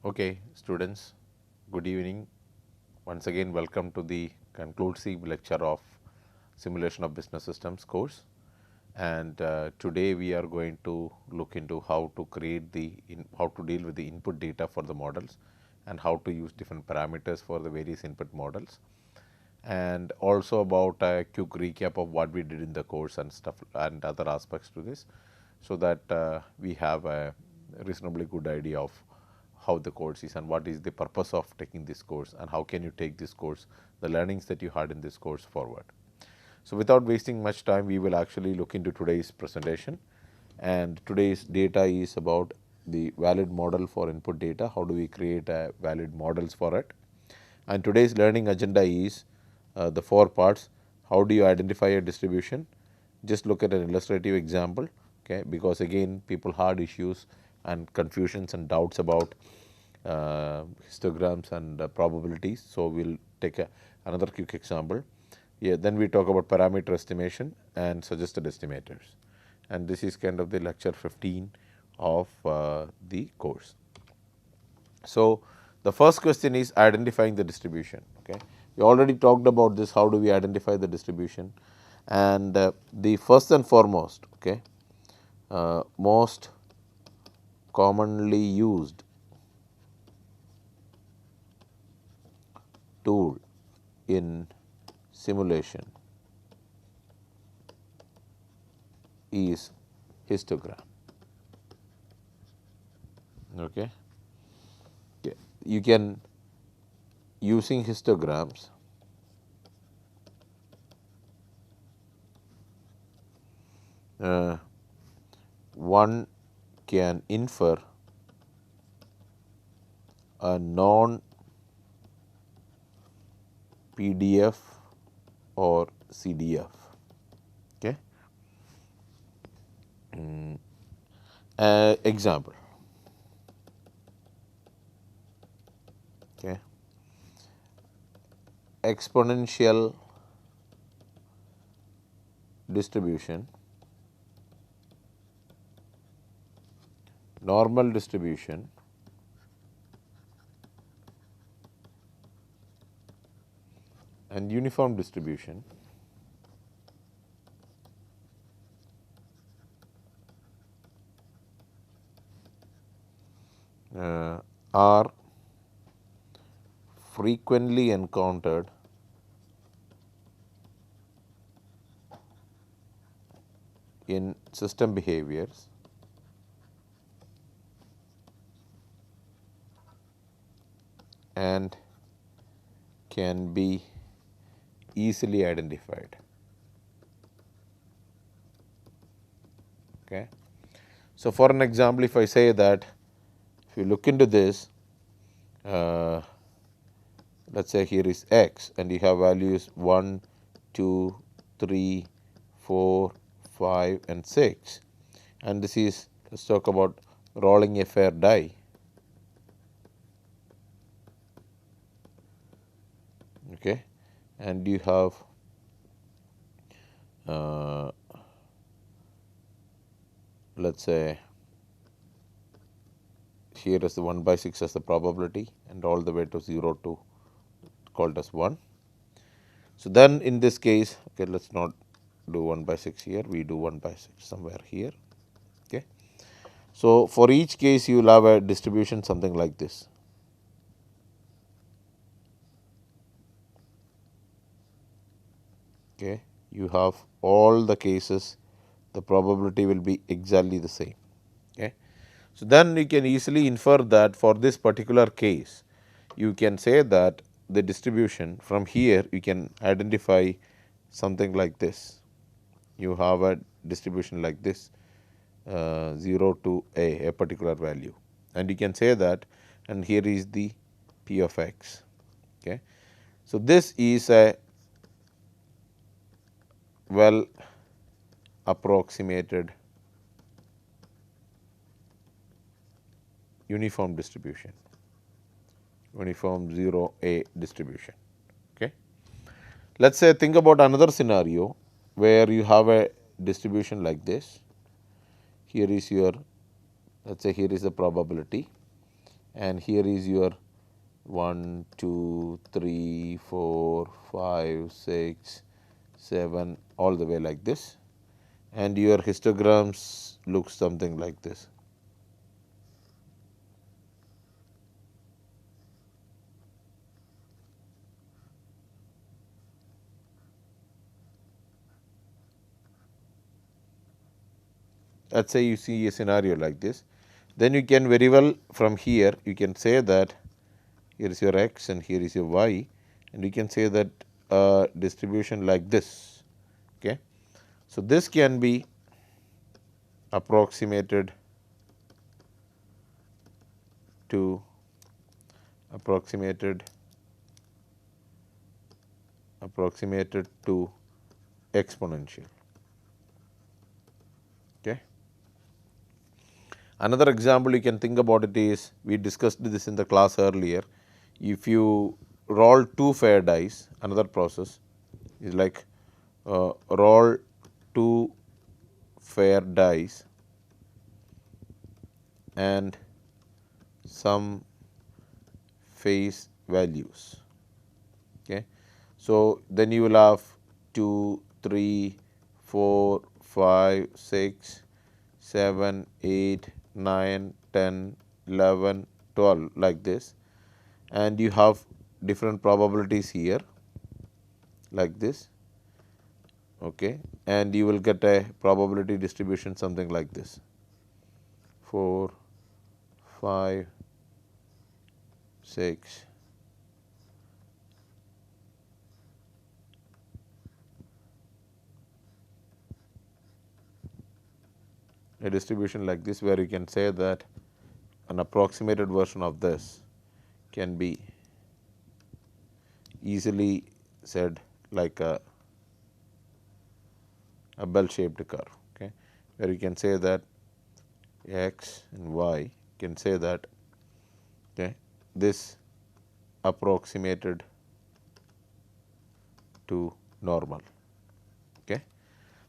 Okay, students, good evening. Once again, welcome to the conclusive lecture of Simulation of Business Systems course. And today we are going to look into how to create how to deal with the input data for the models and how to use different parameters for the various input models. And also about a quick recap of what we did in the course and stuff and other aspects to this, so that we have a reasonably good idea of how the course is and what is the purpose of taking this course and how can you take this course, the learnings that you had in this course forward. So, without wasting much time, we will actually look into today's presentation, and today's data is about the valid model for input data. How do we create a valid models for it? And today's learning agenda is the 4 parts. How do you identify a distribution? Just look at an illustrative example, okay, because again people had issues and confusions and doubts about histograms and probabilities. So, we will take another quick example. Yeah, then we talk about parameter estimation and suggested estimators, and this is kind of the lecture 15 of the course. So, the first question is identifying the distribution. Okay. We already talked about this, how do we identify the distribution, and the first and foremost, okay, most commonly used tool in simulation is histogram. Okay. You can, using histograms, one can infer a non PDF or CDF. Okay. Example. Okay. Exponential distribution, normal distribution, and uniform distribution are frequently encountered in system behaviors and can be easily identified. Okay. So, for an example, if I say that if you look into this, let us say here is x and you have values 1, 2, 3, 4, 5 and 6, and this is, let us talk about rolling a fair die. Okay. And you have let us say here is the 1 by 6 as the probability and all the way to 0 to called as 1. So, then in this case, okay, let us not do 1 by 6 here, we do 1 by 6 somewhere here. Okay. So, for each case you will have a distribution something like this. Okay. You have all the cases, the probability will be exactly the same. Okay. So, then you can easily infer that for this particular case, you can say that the distribution from here you can identify something like this. You have a distribution like this, 0 to a particular value, and you can say that, and here is the p of x. Okay. So, this is a well approximated uniform distribution, uniform 0 a distribution. Okay. Let us say think about another scenario where you have a distribution like this. Here is your, let us say here is the probability and here is your 1, 2, 3, 4, 5, 6, 7 all the way like this, and your histograms look something like this. Let us say you see a scenario like this, then you can very well from here you can say that here is your x and here is your y, and you can say that distribution like this. Okay. So, this can be approximated to exponential. Okay. Another example you can think about it is, we discussed this in the class earlier. If you roll 2 fair dice, another process is like roll 2 fair dice and some face values. Okay. So, then you will have 2, 3, 4, 5, 6, 7, 8, 9, 10, 11, 12 like this, and you have different probabilities here like this, okay, and you will get a probability distribution something like this 4, 5, 6, a distribution like this, where you can say that an approximated version of this can be easily said like a bell shaped curve, okay, where you can say that x and y can say that, okay, this approximated to normal. Okay.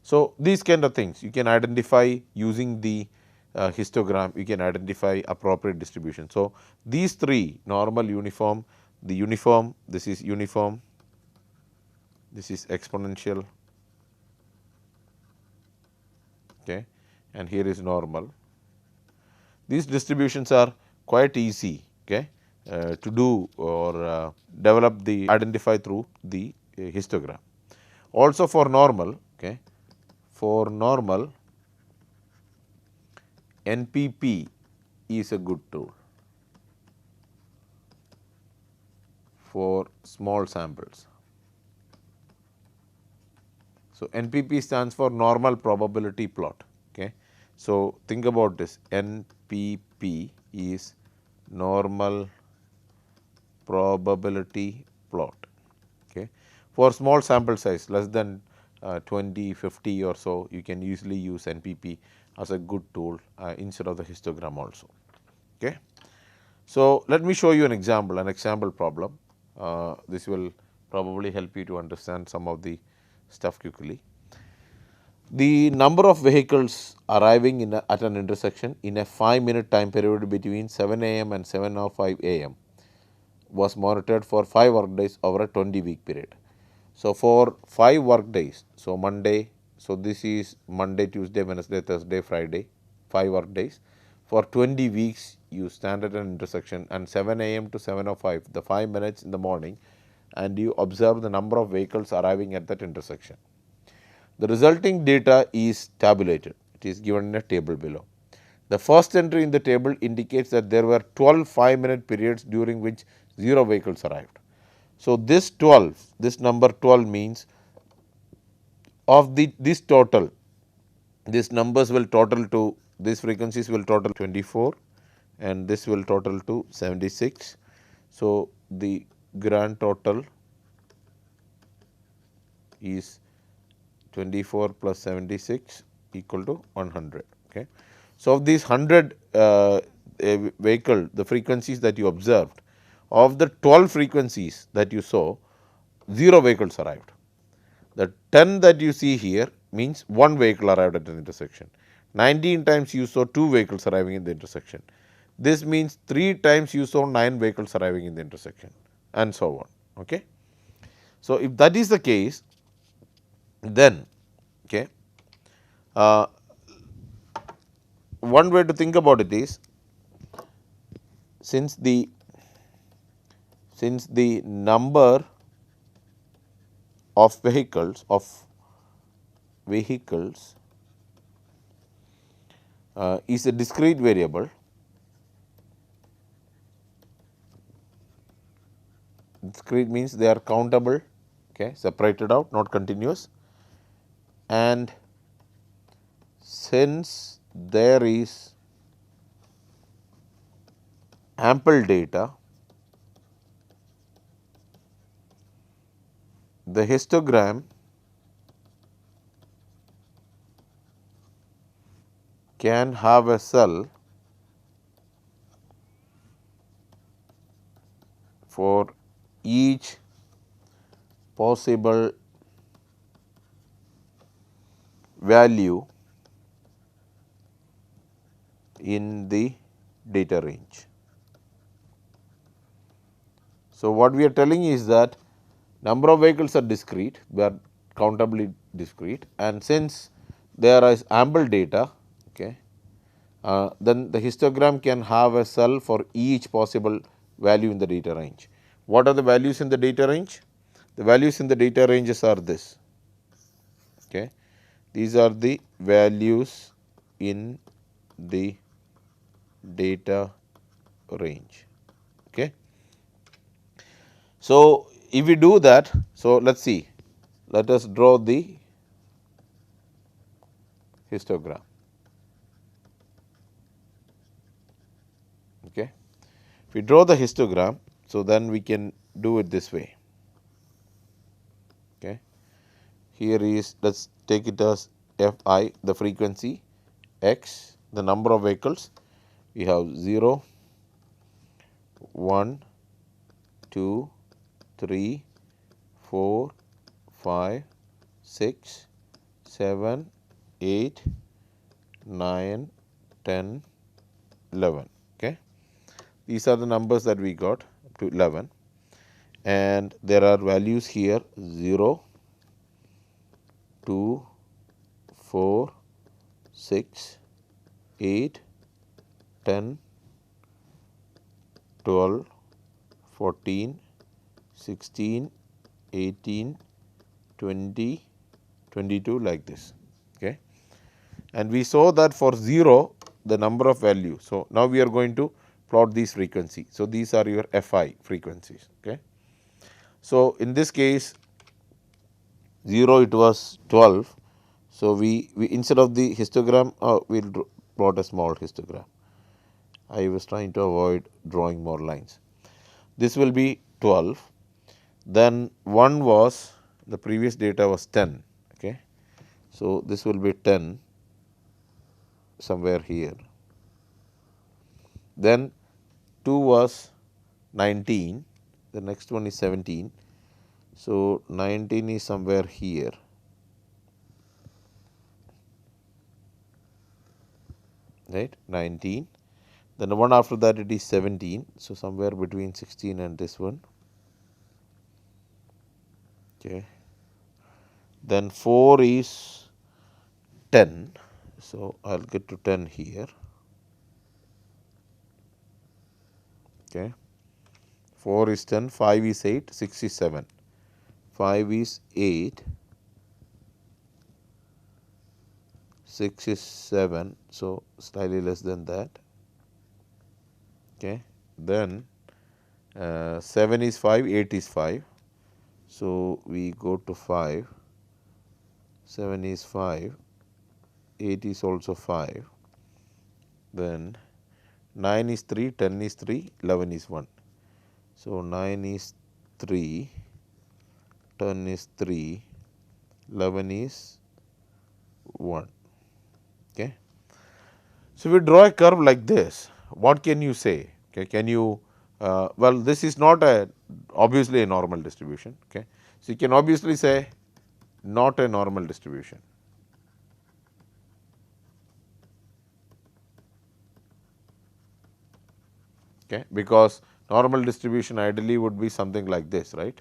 So, these kind of things you can identify using the histogram, you can identify appropriate distribution. So, these three, normal, uniform, the uniform, this is uniform, this is exponential, okay, and here is normal. These distributions are quite easy, okay, to do or develop the identify through the histogram. Also for normal, okay, for normal NPP is a good tool for small samples. So, NPP stands for normal probability plot. Okay. So, think about this, NPP is normal probability plot. Okay. For small sample size less than 20, 50 or so, you can usually use NPP as a good tool instead of the histogram also. Okay. So, let me show you an example problem. This will probably help you to understand some of the stuff quickly. The number of vehicles arriving at an intersection in a 5-minute time period between 7 a.m. and 7:05 a.m. was monitored for 5 work days over a 20-week period. So, for 5 work days, so Monday, so this is Monday, Tuesday, Wednesday, Thursday, Friday, 5 work days. For 20 weeks, you stand at an intersection and 7 a.m. to 7:05, the 5 minutes in the morning, and you observe the number of vehicles arriving at that intersection. The resulting data is tabulated. It is given in a table below. The first entry in the table indicates that there were 12 5-minute periods during which 0 vehicles arrived. So, this 12, this number 12 means of this total, these numbers will total to, these frequencies will total 24 and this will total to 76. So, the grand total is 24 plus 76 equal to 100. Okay. So, of these 100 vehicle, the frequencies that you observed, of the 12 frequencies that you saw, 0 vehicles arrived. The 10 that you see here means 1 vehicle arrived at an intersection. 19 times you saw 2 vehicles arriving in the intersection. this means 3 times you saw 9 vehicles arriving in the intersection and so on. Okay. So, if that is the case, then okay, uh, one way to think about it is, since the number of vehicles is a discrete variable. Discrete means they are countable, okay, separated out, not continuous, and since there is ample data, the histogram can have a cell for each possible value in the data range. So, what we are telling is that number of vehicles are discrete, they are countably discrete, and since there is ample data, okay, then the histogram can have a cell for each possible value in the data range. What are the values in the data range? The values in the data ranges are this. Okay. These are the values in the data range. Okay. So, if we do that, so let us see, let us draw the histogram. Okay. If we draw the histogram, so then we can do it this way. Okay. Here is, let us take it as f I, the frequency, x, the number of vehicles. We have 0, 1, 2, 3, 4, 5, 6, 7, 8, 9, 10, 11. Okay. These are the numbers that we got up to 11, and there are values here 0, 2, 4, 6, 8, 10, 12, 14, 16, 18, 20, 22, like this. Okay. And we saw that for 0 the number of values. So, now we are going to plot these frequency. So, these are your Fi frequencies. Okay. So, in this case 0 it was 12. So, we instead of the histogram we will plot a small histogram. I was trying to avoid drawing more lines. This will be 12, then 1 was, the previous data was 10. Okay. So, this will be 10 somewhere here, then 2 was 19, the next one is 17. So, 19 is somewhere here, right, 19, then the one after that it is 17. So, somewhere between 16 and this one. Okay. Then 4 is 10. So, I will get to 10 here. Okay. 4 is 10, 5 is 8, 6 is 7, 5 is 8, 6 is 7. So, slightly less than that. Okay. Then 7 is 5, 8 is 5. So, we go to 5, 7 is 5, 8 is also 5, then 9 is 3, 10 is 3, 11 is 1. So, 9 is 3, 10 is 3, 11 is 1. Okay. So, we draw a curve like this. What can you say? Okay. Can you, well, this is not a obviously a normal distribution. Okay. So, you can obviously say not a normal distribution. okay, because normal distribution ideally would be something like this, right.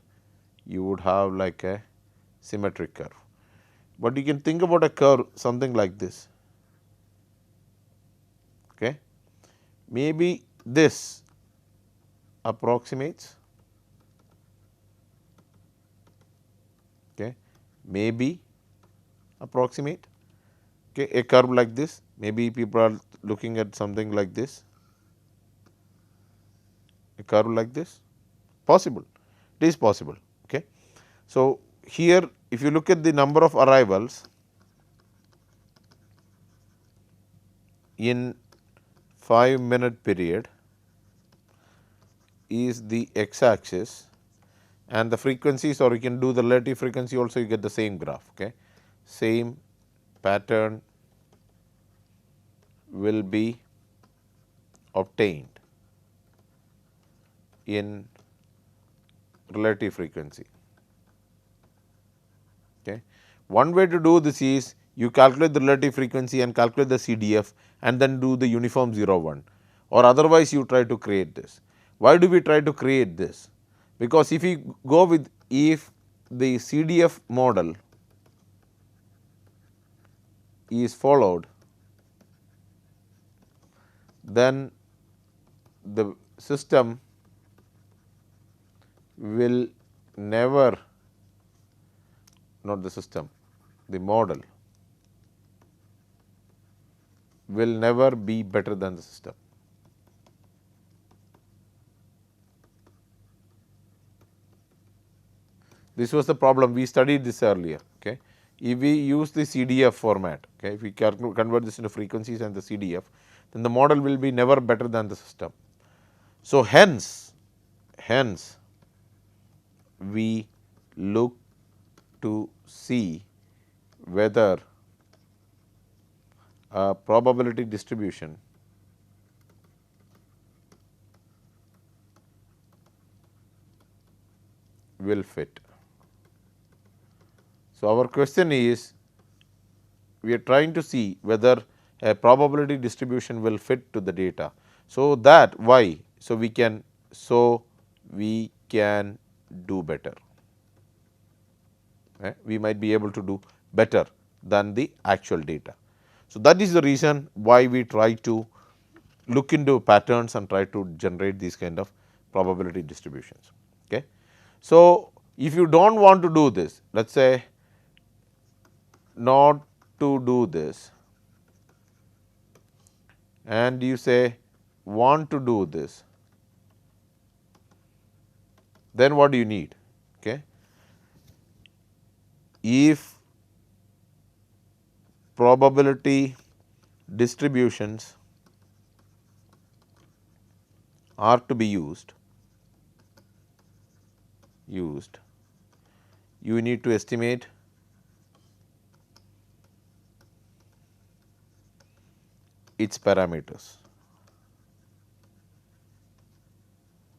You would have like a symmetric curve, but you can think about a curve something like this. Okay. Maybe this approximates, okay, maybe approximate, okay, a curve like this. Maybe people are looking at something like this, a curve like this, possible, it is possible. Okay. So, here if you look at the number of arrivals in 5-minute period is the x axis, and the frequencies, or you can do the relative frequency also, you get the same graph. Okay. Same pattern will be obtained in relative frequency. Okay. One way to do this is you calculate the relative frequency and calculate the CDF and then do the uniform 0 1, or otherwise you try to create this. Why do we try to create this? Because if we go with, if the CDF model is followed, then the system will never, not the system, the model will never be better than the system. This was the problem, we studied this earlier. Okay. If we use the CDF format, okay, if we convert this into frequencies and the CDF, then the model will be never better than the system. So, hence we look to see whether a probability distribution will fit. So, our question is, we are trying to see whether a probability distribution will fit to the data. So, that why? So, we can do better. We might be able to do better than the actual data. So, that is the reason why we try to look into patterns and try to generate these kind of probability distributions. Okay. So, if you do not want to do this, let us say not to do this, and you say want to do this, then what do you need? Okay. If probability distributions are to be used, you need to estimate its parameters.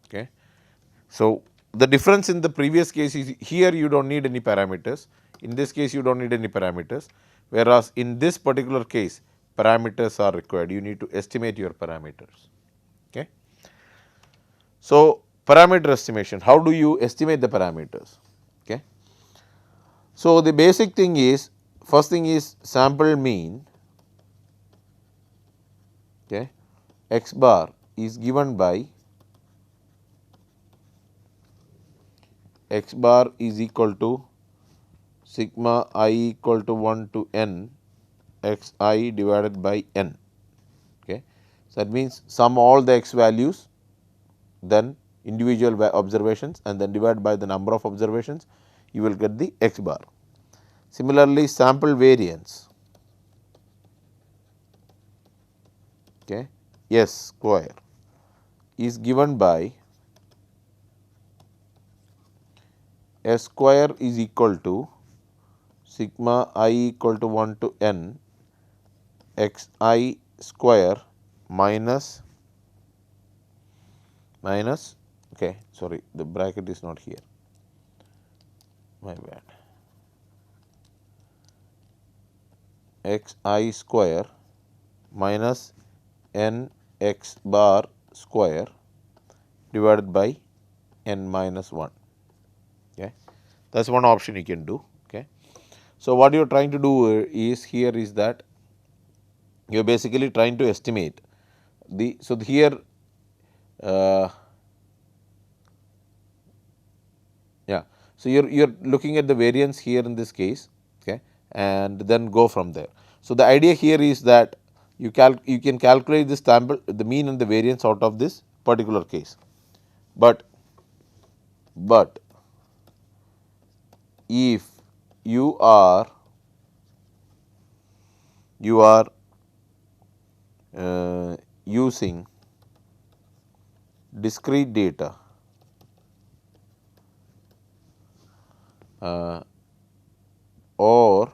Okay. So, the difference in the previous case is, here you do not need any parameters, in this case you do not need any parameters, whereas in this particular case parameters are required, you need to estimate your parameters. Okay. So, parameter estimation, how do you estimate the parameters? Okay. So, the basic thing is, first thing is sample mean, okay, x bar is given by x bar is equal to sigma I equal to 1 to n x I divided by n. Okay. So, that means sum all the x values, then individual observations, and then divide by the number of observations, you will get the x bar. Similarly, sample variance, okay, S square is given by S square is equal to sigma I equal to 1 to n x I square minus okay, sorry, the bracket is not here, my bad, x I square minus n x bar square divided by n minus 1. Okay. That is one option you can do. Okay. So, what you are trying to do is here is that you are basically trying to estimate the. So, here yeah. So, you are looking at the variance here in this case, okay, and then go from there. So, the idea here is that you can calculate this sample, the mean and the variance out of this particular case, but if you are using discrete data or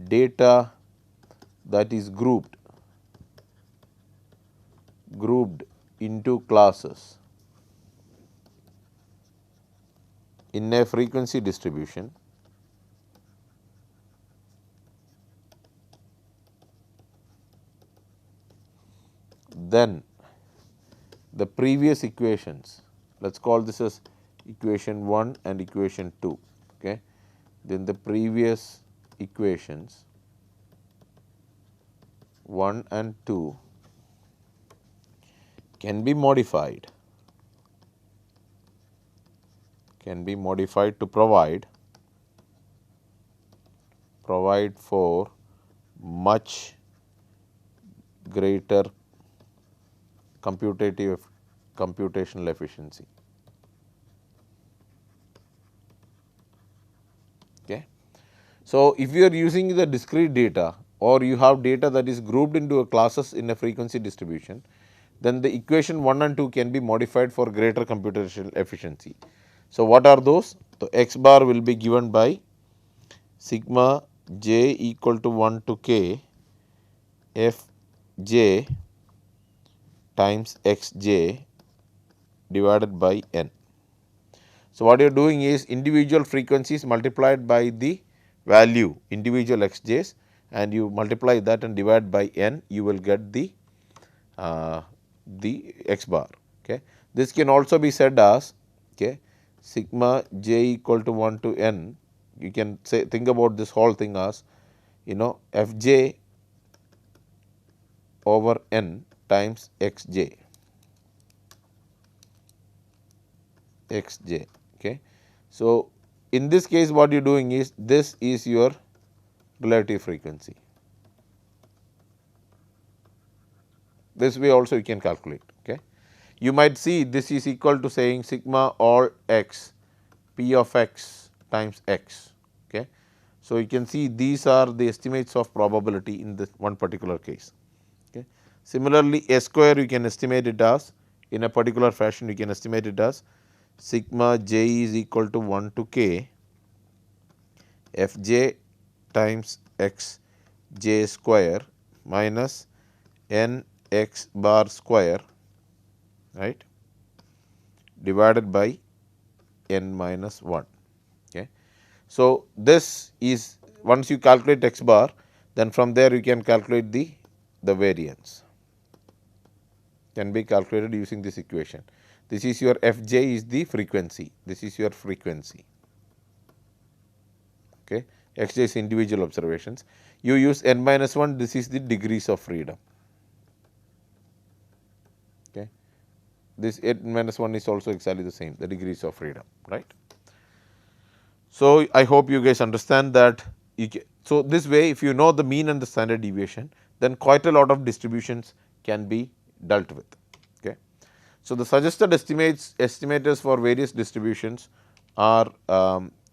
data that is grouped into classes in a frequency distribution, then the previous equations, let us call this as equation 1 and equation 2, okay. Then the previous equations 1 and 2 can be modified to provide for much greater computational efficiency. Okay. So, if you are using the discrete data or you have data that is grouped into a classes in a frequency distribution, then the equation 1 and 2 can be modified for greater computational efficiency. So, what are those? So, x bar will be given by sigma j equal to 1 to k f j times x j divided by n. So, what you are doing is individual frequencies multiplied by the value individual x j's, and you multiply that and divide by n, you will get the x bar. Okay. This can also be said as, okay, sigma j equal to 1 to n. You can say, think about this whole thing as, you know, f j over n times x j. Okay. So, in this case what you are doing is, this is your relative frequency. This way also you can calculate. Okay. You might see this is equal to saying sigma all x p of x times x. Okay. So, you can see these are the estimates of probability in this one particular case. Okay. Similarly, S square you can estimate it as, in a particular fashion you can estimate it as sigma j is equal to 1 to k f j times x j square minus n x bar square, right, divided by n minus 1. Okay. So, this is once you calculate x bar, then from there you can calculate the variance, can be calculated using this equation. This is your f j is the frequency, this is your frequency. Okay. X j is individual observations. You use n minus 1, this is the degrees of freedom. Okay. This n minus 1 is also exactly the same, the degrees of freedom, right. So, I hope you guys understand that. So, this way if you know the mean and the standard deviation, then quite a lot of distributions can be dealt with. Okay. So, the suggested estimators for various distributions are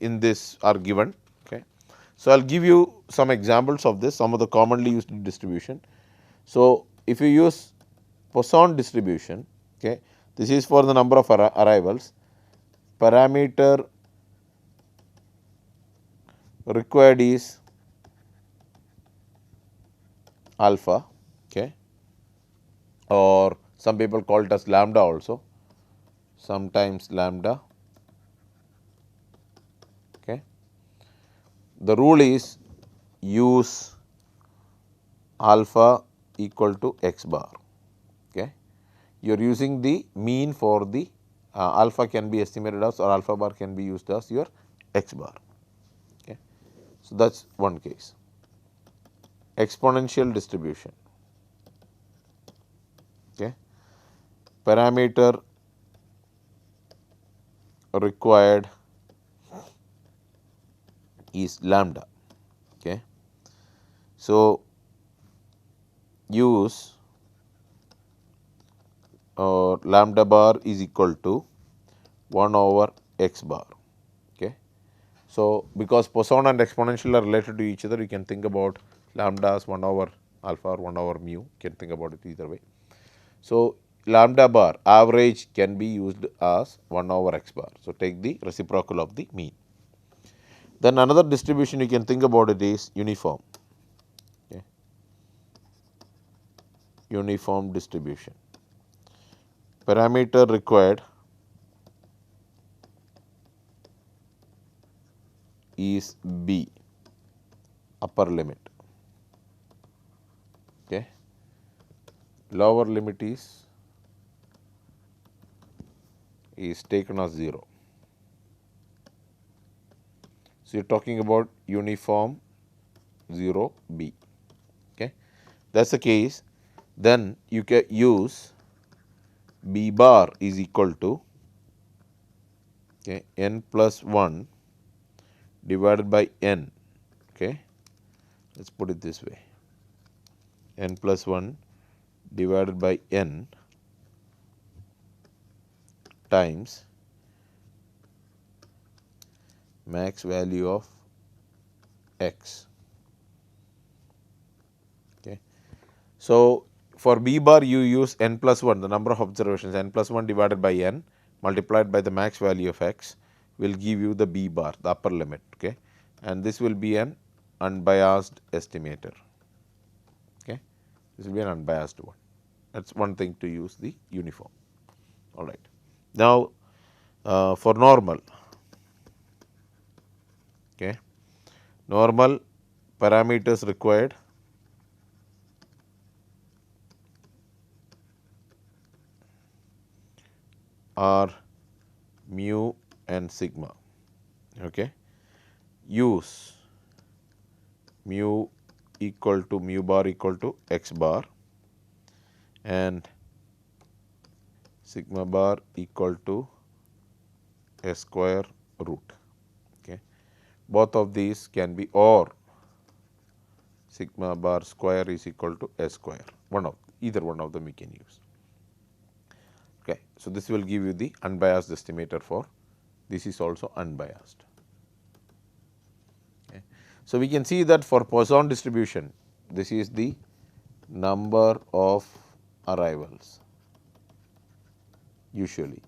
in this are given. Okay. So, I will give you some examples of this, some of the commonly used distribution. So, if you use Poisson distribution, okay, this is for the number of arrivals, parameter required is alpha, okay, or some people call it as lambda also, sometimes lambda. Okay. The rule is use alpha equal to x bar. Okay. you are using the mean for the alpha can be estimated as, or alpha bar can be used as your x bar. Okay. So, that is one case. Exponential distribution. Okay. Parameter required is lambda. Okay. So, use lambda bar is equal to 1 over x bar. Okay. So, because Poisson and exponential are related to each other, you can think about lambda as 1 over alpha or 1 over mu, you can think about it either way. So, lambda bar average can be used as 1 over x bar. So, take the reciprocal of the mean. Then another distribution you can think about it is uniform. Okay. Uniform distribution. Parameter required is b, upper limit. Okay. Lower limit is taken as 0. So, you are talking about uniform 0 b. Okay. That is the case, then you can use b bar is equal to n plus 1 divided by n. Okay. Let us put it this way, n plus 1 divided by n times max value of x. Okay. So, for b bar you use n plus 1, the number of observations, n plus 1 divided by n multiplied by the max value of x will give you the b bar, the upper limit. Okay. And this will be an unbiased estimator. Okay. This will be an unbiased one. That is one thing to use the uniform. All right. Now, for normal, okay, normal parameters required are mu and sigma. Okay. Use mu equal to mu bar equal to x bar and sigma bar equal to s square root. Okay. Both of these can be, or sigma bar square is equal to s square, either one of them we can use. Okay. So, this will give you the unbiased estimator for this is also unbiased. Okay. So, we can see that for Poisson distribution this is the number of arrivals usually.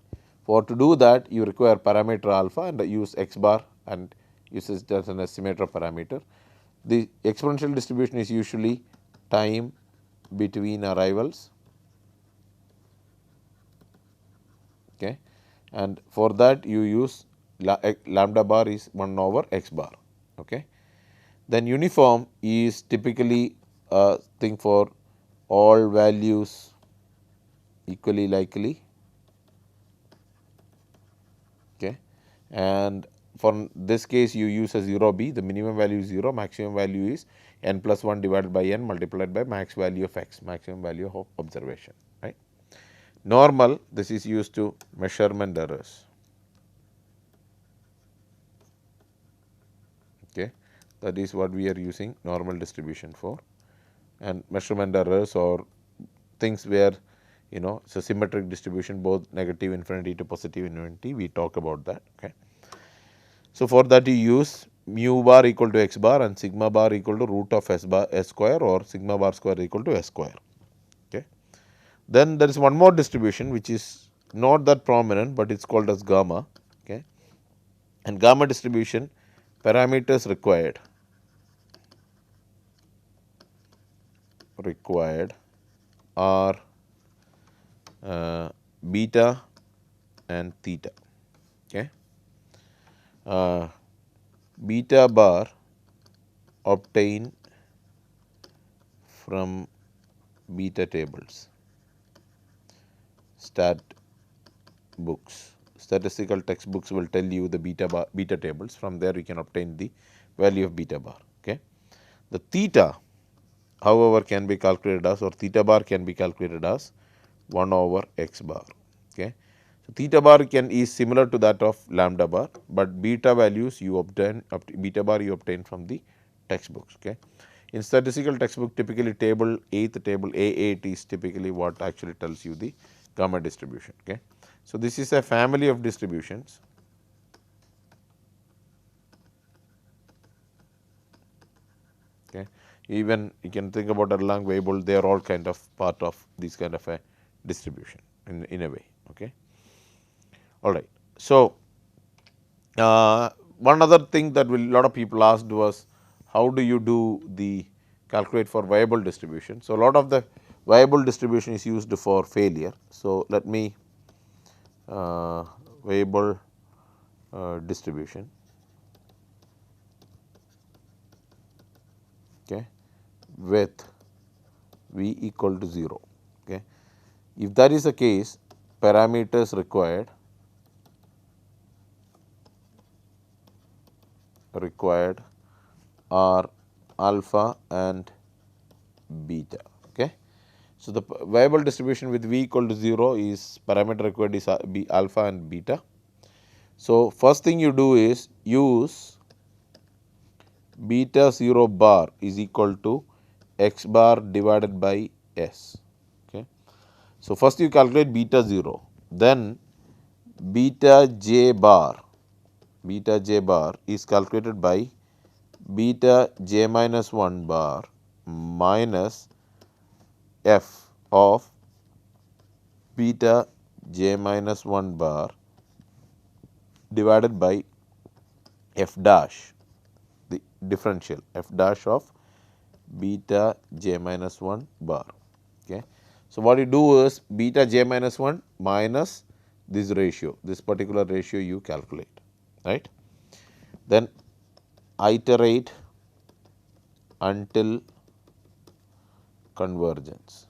For to do that you require parameter alpha and use x bar and use it as an estimator parameter. The exponential distribution is usually time between arrivals. Okay. And for that you use lambda bar is 1 over x bar. Okay. Then uniform is typically a thing for all values equally likely. Okay. And for this case you use a 0 b, the minimum value is 0, maximum value is n plus 1 divided by n multiplied by max value of x, maximum value of observation, right. Normal, this is used to measurement errors. Okay. That is what we are using normal distribution for, and measurement errors or things where so symmetric distribution, both negative infinity to positive infinity, we talk about that. Okay. So, for that you use mu bar equal to x bar and sigma bar equal to root of s square or sigma bar square equal to s square. Okay. Then there is one more distribution which is not that prominent, but it is called as gamma. Okay. And gamma distribution parameters required are beta and theta. Okay. Beta bar obtained from beta tables. stat books. Statistical textbooks will tell you the beta tables. From there you can obtain the value of beta bar. Okay. The theta, however, can be calculated as, or theta bar can be calculated as 1 over x bar. Okay. So, theta bar is similar to that of lambda bar, but beta values you obtain, beta bar you obtain from the textbooks. Okay. In statistical textbook, typically table A8 is typically what actually tells you the gamma distribution. Okay. So, this is a family of distributions. Okay. Even you can think about Erlang-Weibull, they are all kind of part of this kind of a distribution in a way. Okay. All right. So, one other thing that a lot of people asked was, how do you do the calculate for viable distribution? So, a lot of the viable distribution is used for failure. So, let me viable distribution. Okay, with v equal to 0. Okay. If that is the case, parameters required are alpha and beta. Okay. So, the viable distribution with v equal to 0 is parameter required is alpha and beta. So, first thing you do is use beta 0 bar is equal to x bar divided by s. Okay. So, first you calculate beta 0, then beta j bar is calculated by beta j minus 1 bar minus f of beta j minus 1 bar divided by f dash, the differential f dash of beta j minus 1 bar. Okay. So, what you do is beta j minus 1 minus this ratio, this particular ratio you calculate, right. Then iterate until convergence.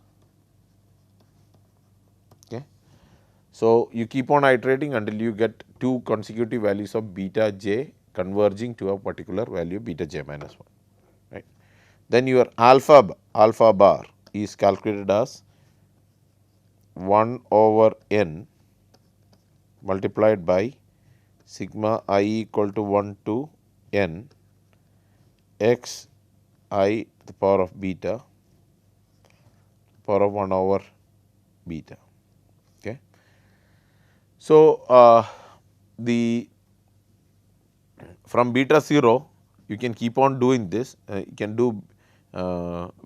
Okay. So, you keep on iterating until you get two consecutive values of beta j converging to a particular value beta j minus 1, right. Then your alpha bar is calculated as 1 over n multiplied by sigma I equal to 1 to n x I the power of beta power of 1 over beta. Okay. So, the from beta 0 you can keep on doing this, you can do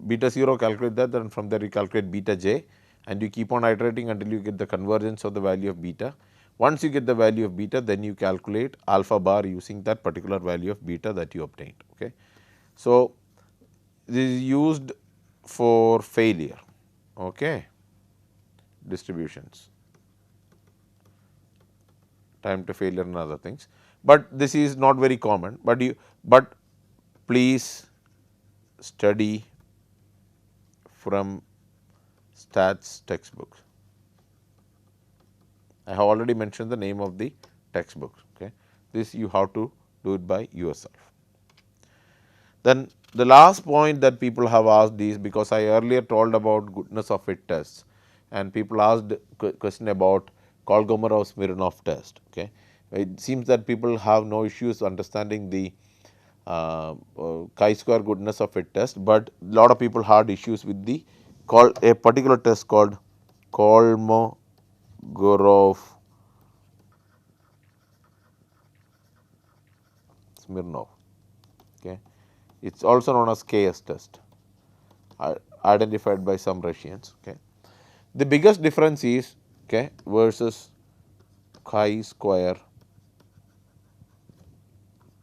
beta 0, calculate that, then from there you calculate beta j, and you keep on iterating until you get the convergence of the value of beta. Once you get the value of beta, then you calculate alpha bar using that particular value of beta that you obtained. Okay. So, this is used for failure, okay, distributions, time to failure and other things, but this is not very common, but please study from stats textbooks. I have already mentioned the name of the textbooks. Okay. This you have to do it by yourself. Then the last point that people have asked is, because I earlier told about goodness of fit tests, and people asked question about Kolmogorov-Smirnov test. Okay. It seems that people have no issues understanding the chi-square goodness of fit test, but a lot of people had issues with the a particular test called Kolmogorov-Smirnov. Okay. It is also known as KS test, identified by some Russians. Okay. The biggest difference is, okay, versus chi-square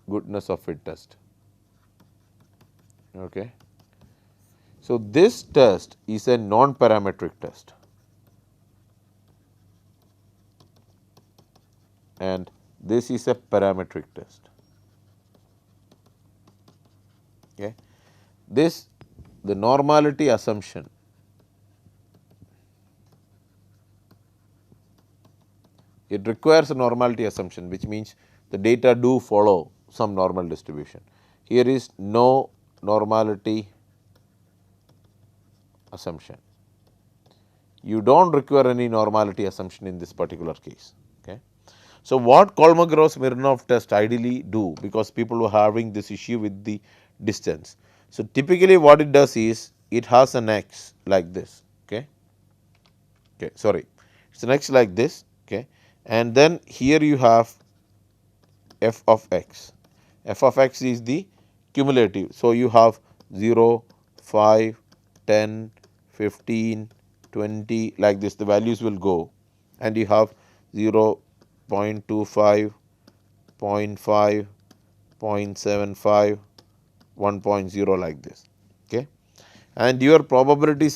goodness of fit test. Okay. So, this test is a non-parametric test, and this is a parametric test. Okay. This, the normality assumption it requires a normality assumption, which means the data do follow some normal distribution. Here is no normality assumption. You do not require any normality assumption in this particular case. Okay. So, what Kolmogorov-Smirnov test ideally do, because people are having this issue with the distance. So, typically what it does is it has an x like this. Okay. Okay, sorry, it is an x like this. Okay. And then here you have f of x. F of x is the cumulative. So, you have 0, 5, 10, 15, 20 like this, the values will go, and you have 0, 0.25, 0.5, 0.75, 1.0 like this. Okay. And your probability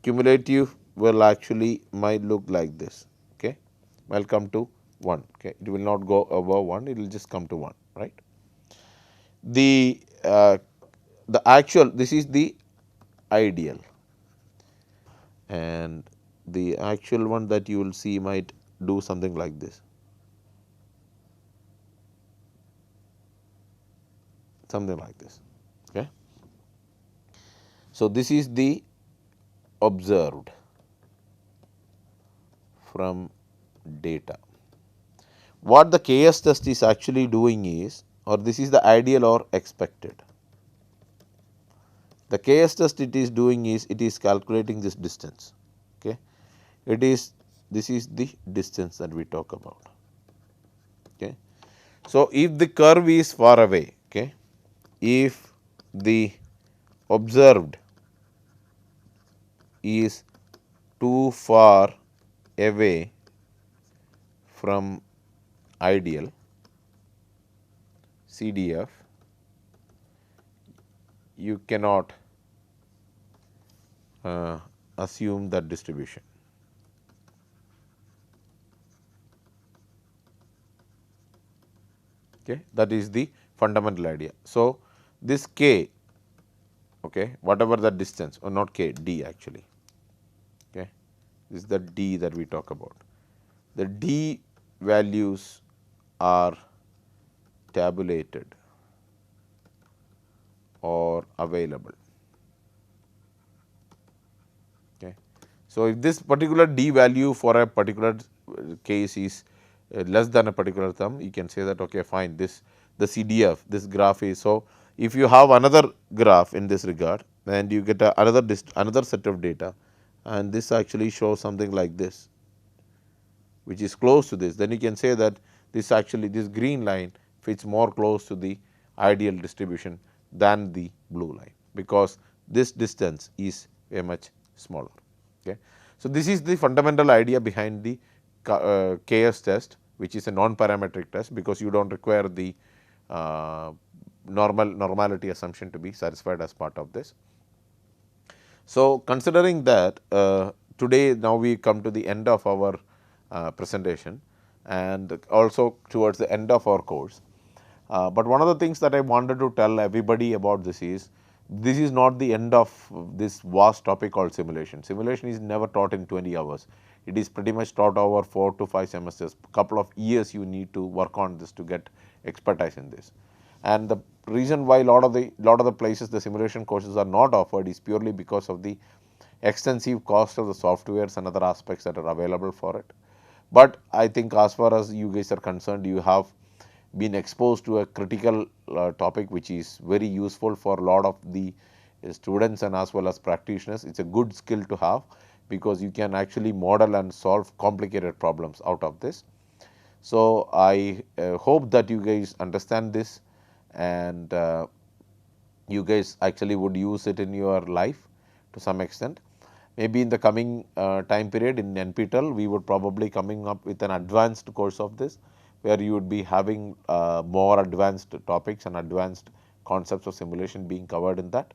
cumulative will actually might look like this. Okay. Will come to 1. Okay. It will not go above 1, it will just come to 1, right. The actual, this is the ideal, and the actual one that you will see might do something like this, something like this. Okay. So, this is the observed from data. What the KS test is actually doing is, or this is the ideal or expected. The KS test it is doing is, it is calculating this distance. Okay. It is, this is the distance that we talk about. Okay. So, if the curve is far away, okay, if the observed is too far away from ideal CDF, you cannot assume that distribution. Okay, that is the fundamental idea. So, this k, okay, whatever the distance, or not k, d actually, okay, this is the d that we talk about. The d values are tabulated or available. Okay. So, if this particular d value for a particular case is less than a particular term, you can say that okay fine, this the CDF, this graph is. So, if you have another graph in this regard and you get another set of data, and this actually shows something like this, which is close to this, then you can say that this actually, this green line fits more close to the ideal distribution than the blue line, because this distance is very much smaller. Okay. So, this is the fundamental idea behind the KS test, which is a non-parametric test, because you do not require the normality assumption to be satisfied as part of this. So, considering that today now we come to the end of our presentation, and also towards the end of our course. But one of the things that I wanted to tell everybody about this is not the end of this vast topic called simulation. Simulation is never taught in 20 hours. It is pretty much taught over 4 to 5 semesters. Couple of years you need to work on this to get expertise in this. And the reason why lot of the places the simulation courses are not offered is purely because of the extensive cost of the softwares and other aspects that are available for it. But I think as far as you guys are concerned, you have been exposed to a critical topic which is very useful for a lot of the students and as well as practitioners. It is a good skill to have, because you can actually model and solve complicated problems out of this. So, I hope that you guys understand this, and you guys actually would use it in your life to some extent. Maybe in the coming time period in NPTEL, we would probably coming up with an advanced course of this, where you would be having more advanced topics and advanced concepts of simulation being covered in that.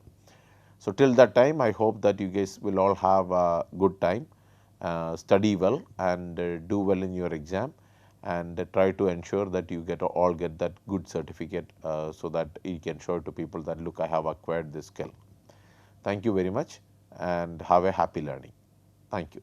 So, till that time, I hope that you guys will all have a good time, study well and do well in your exam, and try to ensure that you all get that good certificate, so that you can show to people that look, I have acquired this skill. Thank you very much and have a happy learning. Thank you.